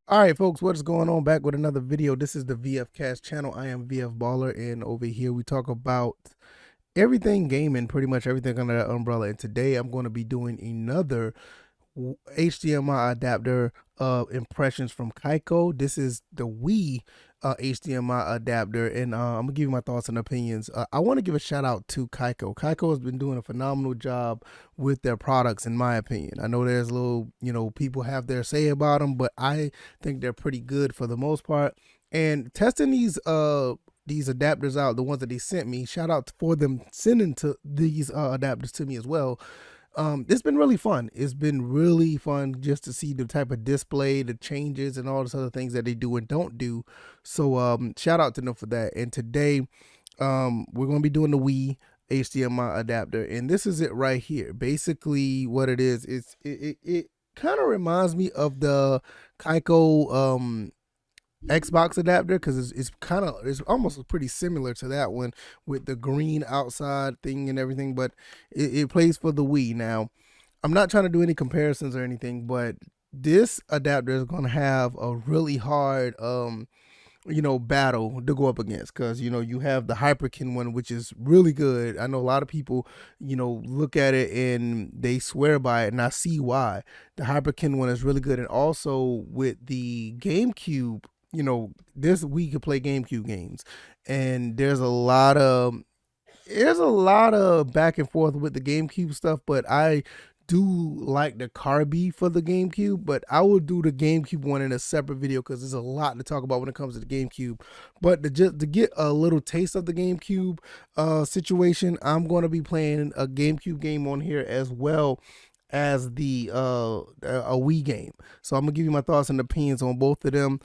All right, folks, what is going on? Back with another video. This is the VF Cast channel. I am VF Baller, and over here we talk about everything gaming, pretty much everything under that umbrella. And today I'm going to be doing another HDMI adapter impressions from Kaico. This is the Wii HDMI adapter, and I'm gonna give you my thoughts and opinions. I want to give a shout out to Kaico. Kaico has been doing a phenomenal job with their products, in my opinion. I know there's a little, people have their say about them, but I think they're pretty good for the most part. And testing these adapters out, the ones that they sent me, shout out for them sending to these adapters to me as well. It's been really fun. It's been really fun just to see the type of display, the changes, and all those other things that they do and don't do. So shout out to them for that. And today, we're gonna be doing the Wii HDMI adapter, and this is it right here. Basically, what it is, it kind of reminds me of the Kaico Xbox adapter, because it's almost pretty similar to that one with the green outside thing and everything, but it plays for the Wii. Now, I'm not trying to do any comparisons or anything, but this adapter is going to have a really hard battle to go up against, because you have the Hyperkin one, which is really good. I know a lot of people look at it and they swear by it, and I see why. The Hyperkin one is really good. And also with the GameCube, this we could play GameCube games, and there's a lot of back and forth with the GameCube stuff, but I do like the Carby for the GameCube, but I will do the GameCube one in a separate video because there's a lot to talk about when it comes to the GameCube. But to get a little taste of the GameCube situation, I'm going to be playing a GameCube game on here as well as the a Wii game. So I'm gonna give you my thoughts and opinions on both of them.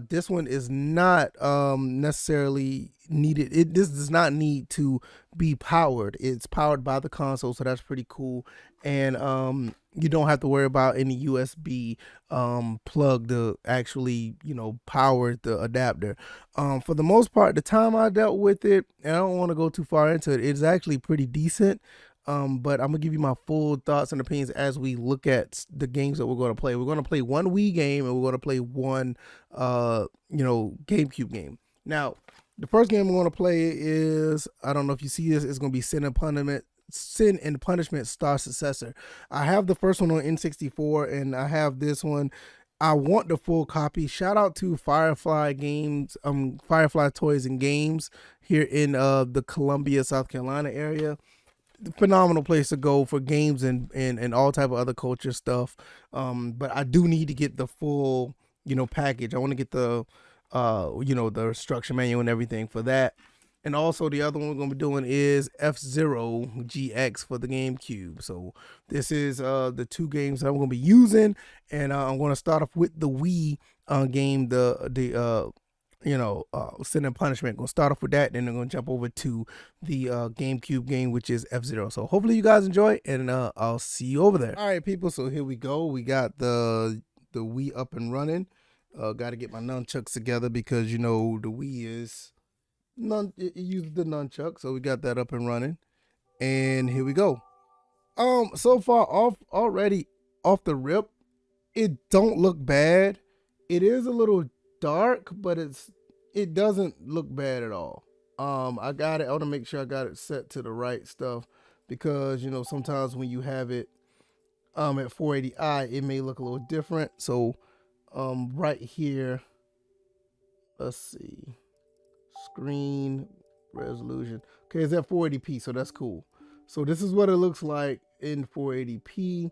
This one is not necessarily needed. This does not need to be powered. It's powered by the console, so that's pretty cool. And you don't have to worry about any USB plug to actually power the adapter. For the most part, the time I dealt with it, and I don't want to go too far into it, it's actually pretty decent. But I'm gonna give you my full thoughts and opinions as we look at the games that we're gonna play. We're gonna play one Wii game, and we're gonna play one GameCube game. Now, the first game we're gonna play is, I don't know if you see this, it's gonna be Sin and Punishment Star Successor. I have the first one on N64, and I have this one. I want the full copy. Shout out to Firefly Games, Firefly Toys and Games here in the Columbia, South Carolina area. Phenomenal place to go for games and all type of other culture stuff. But I do need to get the full package. I want to get the the instruction manual and everything for that. And also the other one we're gonna be doing is F-Zero GX for the GameCube. So this is the two games that I'm gonna be using, and I'm gonna start off with the Wii game, the Sin and Punishment. Gonna start off with that, then I'm gonna jump over to the GameCube game, which is F-Zero. So hopefully you guys enjoy, and I'll see you over there. All right, people. So here we go. We got the Wii up and running. Got to get my nunchucks together because the Wii is it uses the nunchuck, so we got that up and running. And here we go. So far off the rip, it don't look bad. It is a little dark, but it doesn't look bad at all. I got it. I want to make sure I got it set to the right stuff, because sometimes when you have it at 480i, it may look a little different. So right here, let's see, screen resolution. Okay, it's at 480p, so that's cool. So this is what it looks like in 480p,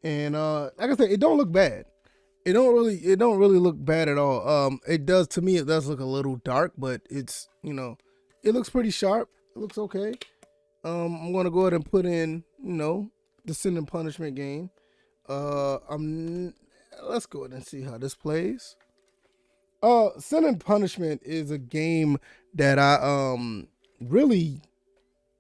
and like I said, it don't look bad. It don't really look bad at all. It does, to me, it does look a little dark, but it's it looks pretty sharp. It looks okay. I'm gonna go ahead and put in the Sin and Punishment game. Let's go ahead and see how this plays. Sin and Punishment is a game that I really,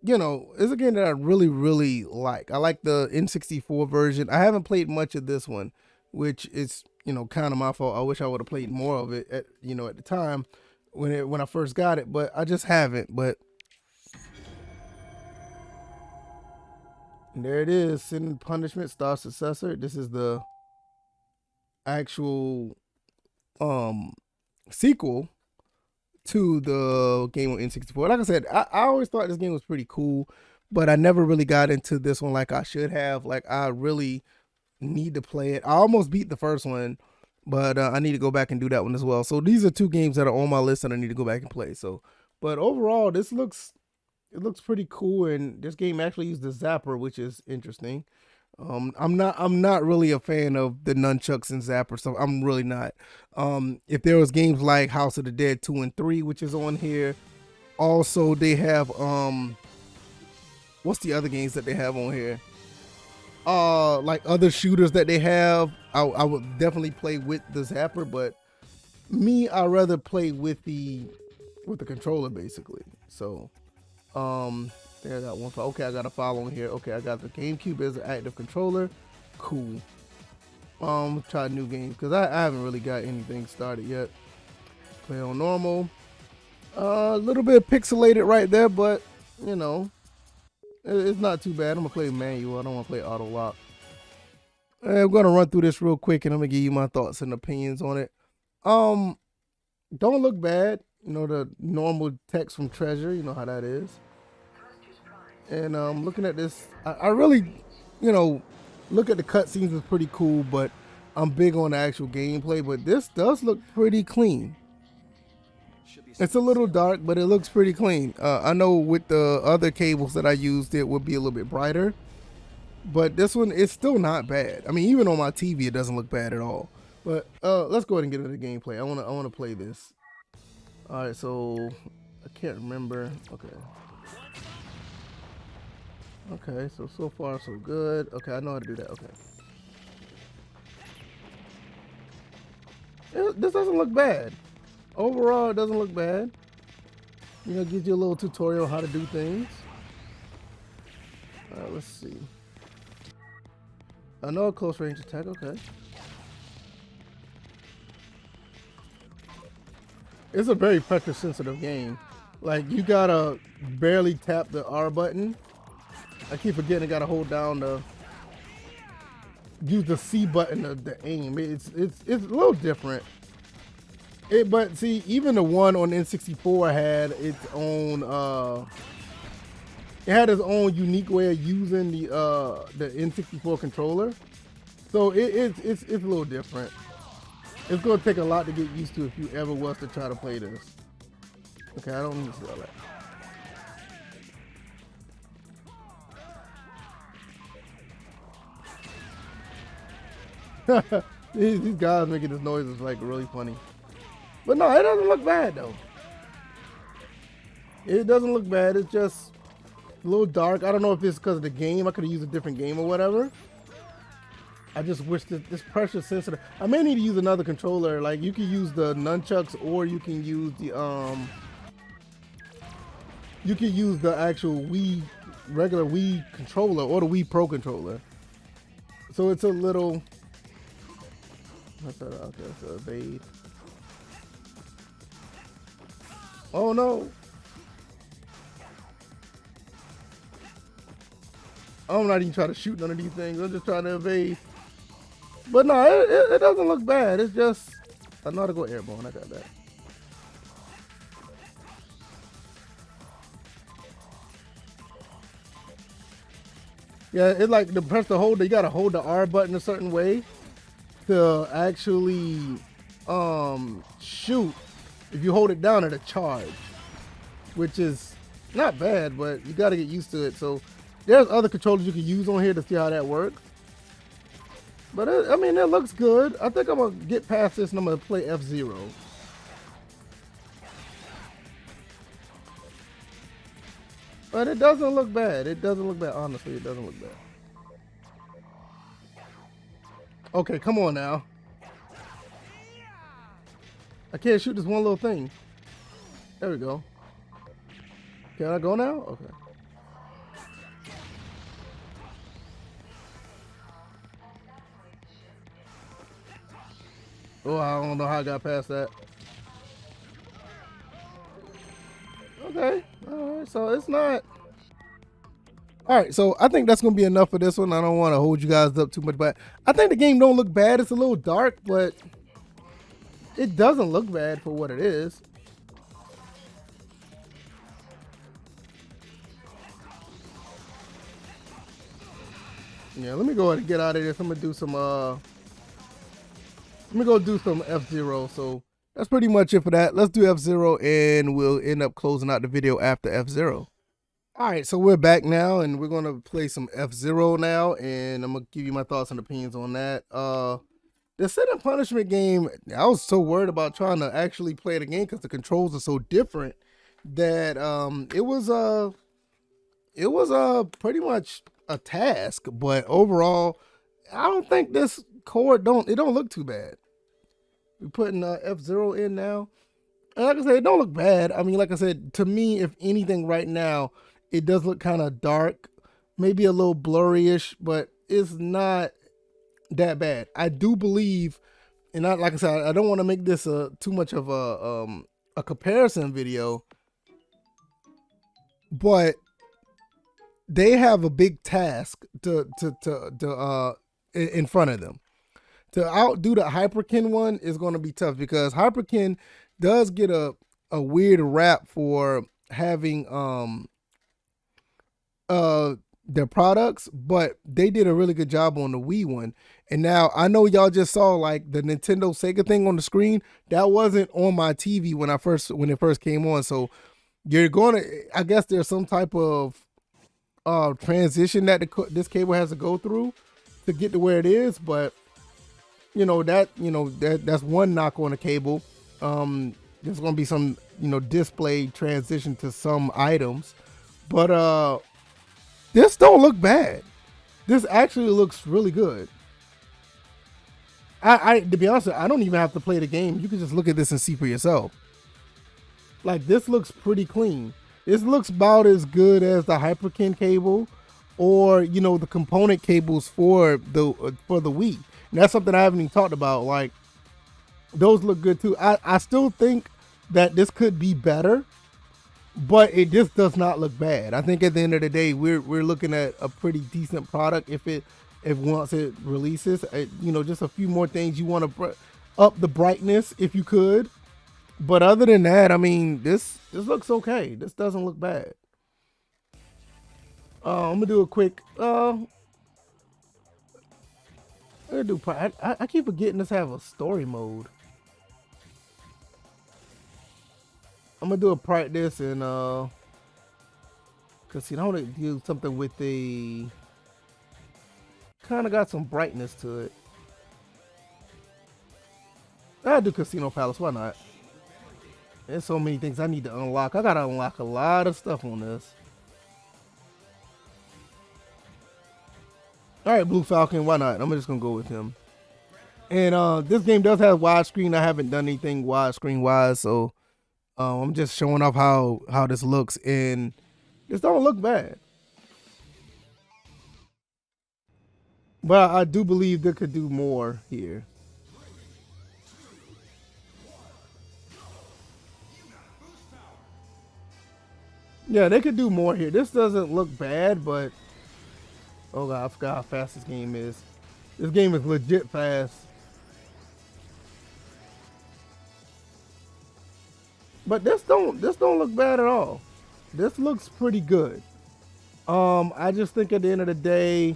it's a game that I really, really like. I like the N64 version. I haven't played much of this one, which is kind of my fault. I wish I would have played more of it at at the time when I first got it, but I just haven't. But there it is, Sin and Punishment Star Successor. This is the actual sequel to the game on N64. Like I said, I always thought this game was pretty cool, but I never really got into this one like I should have. Like, I really need to play it. I almost beat the first one, but I need to go back and do that one as well. So these are two games that are on my list that I need to go back and play. So, but overall, it looks pretty cool, and this game actually used the zapper, which is interesting. I'm not really a fan of the nunchucks and zapper stuff. I'm really not. If there was games like House of the Dead 2 and 3, which is on here, also they have what's the other games that they have on here? Like other shooters that they have, I would definitely play with the zapper, but me, I'd rather play with the controller basically. So there I got one. Okay, I got a file on here. Okay, I got the GameCube as an active controller. Cool. Try new games because I haven't really got anything started yet. Play on normal. A little bit pixelated right there, but you know, it's not too bad. I'm gonna play manual. I don't want to play auto lock. I'm gonna run through this real quick, and I'm gonna give you my thoughts and opinions on it. Don't look bad. You know, the normal text from Treasure. You know how that is. And looking at this, I really, you know, look at the cutscenes is pretty cool, but I'm big on the actual gameplay. But this does look pretty clean. It's a little dark, but it looks pretty clean. I know with the other cables that I used, it would be a little bit brighter, but this one is still not bad. I mean, even on my TV, it doesn't look bad at all. But let's go ahead and get into the gameplay. I wanna play this. All right, so I can't remember. Okay, so far so good. Okay, I know how to do that. Okay. This doesn't look bad. Overall, it doesn't look bad. You know, gives you a little tutorial on how to do things. Let's see. I know a close range attack. Okay. It's a very pressure sensitive game. Like, you gotta barely tap the R button. I keep forgetting I gotta hold down use the C button to aim. It's a little different. But see, even the one on N64 had its own it had its own unique way of using the N64 controller. So it's a little different. It's gonna take a lot to get used to if you ever was to try to play this. Okay, I don't need to see all that. these guys making this noise is like really funny. But no, it doesn't look bad though. It doesn't look bad. It's just a little dark. I don't know if it's because of the game. I could have used a different game or whatever. I just wish that this pressure sensitive. I may need to use another controller. Like, you can use the nunchucks, or you can use the actual Wii, regular Wii controller, or the Wii Pro controller. So it's a little. What's that out there? It's a evade. Oh no! I'm not even trying to shoot none of these things. I'm just trying to evade. But no, it doesn't look bad. It's just I know how to go airborne. I got that. Yeah, it's like the press to hold. You gotta hold the R button a certain way to actually shoot. If you hold it down, it'll charge, which is not bad, but you gotta get used to it. So there's other controllers you can use on here to see how that works. But I mean, it looks good. I think I'm gonna get past this and I'm gonna play F-Zero. But it doesn't look bad. It doesn't look bad. Honestly, it doesn't look bad. Okay, come on now. I can't shoot this one little thing. There we go. Can I go now? Okay. Oh, I don't know how I got past that. Okay. All right. So it's not. All right. So I think that's going to be enough for this one. I don't want to hold you guys up too much, but I think the game don't look bad. It's a little dark, but It doesn't look bad for what it is. Yeah, let me go ahead and get out of this. I'm gonna do some let me go do some F-Zero. So that's pretty much it for that. Let's do F-Zero and we'll end up closing out the video after F-Zero. All right, so we're back now and we're gonna play some F-Zero now, and I'm gonna give you my thoughts and opinions on that. The Sin and Punishment game, I was so worried about trying to actually play the game because the controls are so different that it was pretty much a task. But overall, I don't think this cord don't look too bad. We're putting F-Zero in now. And like I said, it don't look bad. I mean, like I said, to me, if anything right now, it does look kind of dark, maybe a little blurry-ish, but it's not that bad. I do believe, and like I said, I don't want to make this too much of a comparison video, but they have a big task to in front of them. To outdo the Hyperkin one is going to be tough because Hyperkin does get a weird rap for having their products, but they did a really good job on the Wii one. And now I know y'all just saw like the Nintendo Sega thing on the screen. That wasn't on my TV when it first came on. So you're gonna, I guess there's some type of transition that this cable has to go through to get to where it is. But that's one knock on the cable. There's gonna be some display transition to some items, but this don't look bad. This actually looks really good. I to be honest, I don't even have to play the game. You can just look at this and see for yourself. Like, this looks pretty clean. This looks about as good as the Hyperkin cable, or the component cables for the Wii. And that's something I haven't even talked about. Like, those look good too. I still think that this could be better, but it just does not look bad. I think at the end of the day, we're looking at a pretty decent product if once it releases. Just a few more things you want to up the brightness if you could. But other than that, I mean, this looks okay. This doesn't look bad. I'm gonna do a quick. I keep forgetting this have a story mode. I'm gonna do a practice and cause I want to do something with the kind of got some brightness to it. I'll do Casino Palace. Why not? There's so many things I need to unlock. I gotta unlock a lot of stuff on this. All right, Blue Falcon. Why not? I'm just gonna go with him. And this game does have widescreen. I haven't done anything widescreen wise, so I'm just showing off how this looks, and this don't look bad. But I do believe they could do more here. Yeah, they could do more here. This doesn't look bad, but oh god, I forgot how fast this game is. This game is legit fast. But this don't look bad at all. This looks pretty good. I just think at the end of the day,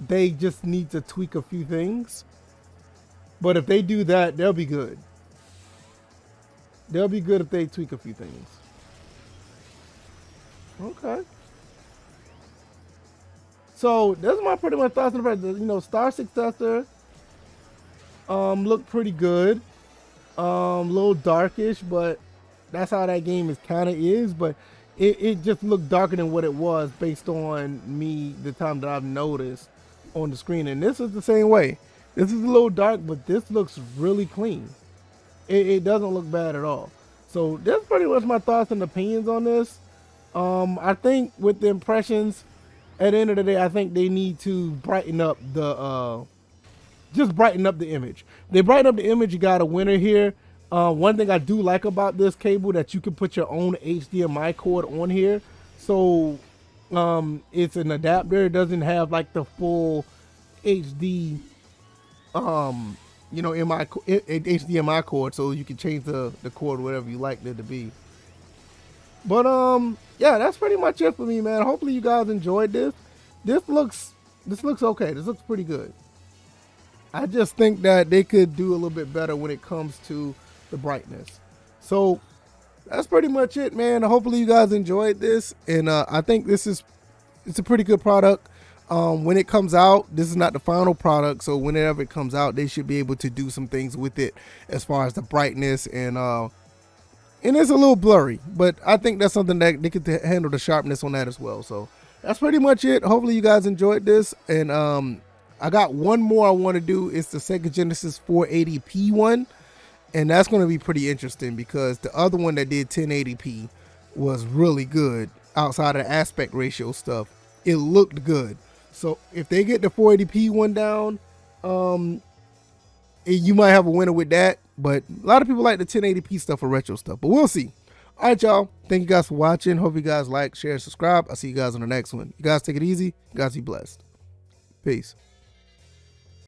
they just need to tweak a few things. But if they do that, they'll be good. They'll be good if they tweak a few things. Okay. So that's my pretty much thoughts on the Star Successor. Looked pretty good. A little darkish, but that's how that game kind of is. But it just looked darker than what it was based on me the time that I've noticed on the screen. And this is the same way. This is a little dark, but this looks really clean. It doesn't look bad at all. So that's pretty much my thoughts and opinions on this. I think with the impressions, at the end of the day, I think they need to brighten up the just brighten up the image. They brighten up the image, you got a winner here. One thing I do like about this cable that you can put your own HDMI cord on here. So it's an adapter. It doesn't have like the full HD you know, HDMI cord, so you can change the cord whatever you like it to be. But yeah, that's pretty much it for me, man. Hopefully you guys enjoyed this. This looks okay. This looks pretty good. I just think that they could do a little bit better when it comes to the brightness. So that's pretty much it, man. Hopefully you guys enjoyed this, and I think it's a pretty good product. When it comes out, this is not the final product, so whenever it comes out, they should be able to do some things with it as far as the brightness and it's a little blurry, but I think that's something that they could handle the sharpness on that as well. So that's pretty much it. Hopefully you guys enjoyed this, and I got one more I want to do. It's the Sega Genesis 480p one, and that's going to be pretty interesting because the other one that did 1080p was really good. Outside of the aspect ratio stuff, it looked good. So if they get the 480p one down, you might have a winner with that. But a lot of people like the 1080p stuff for retro stuff, but we'll see. All right, y'all. Thank you guys for watching. Hope you guys like, share, subscribe. I'll see you guys on the next one. You guys take it easy. You guys be blessed. Peace.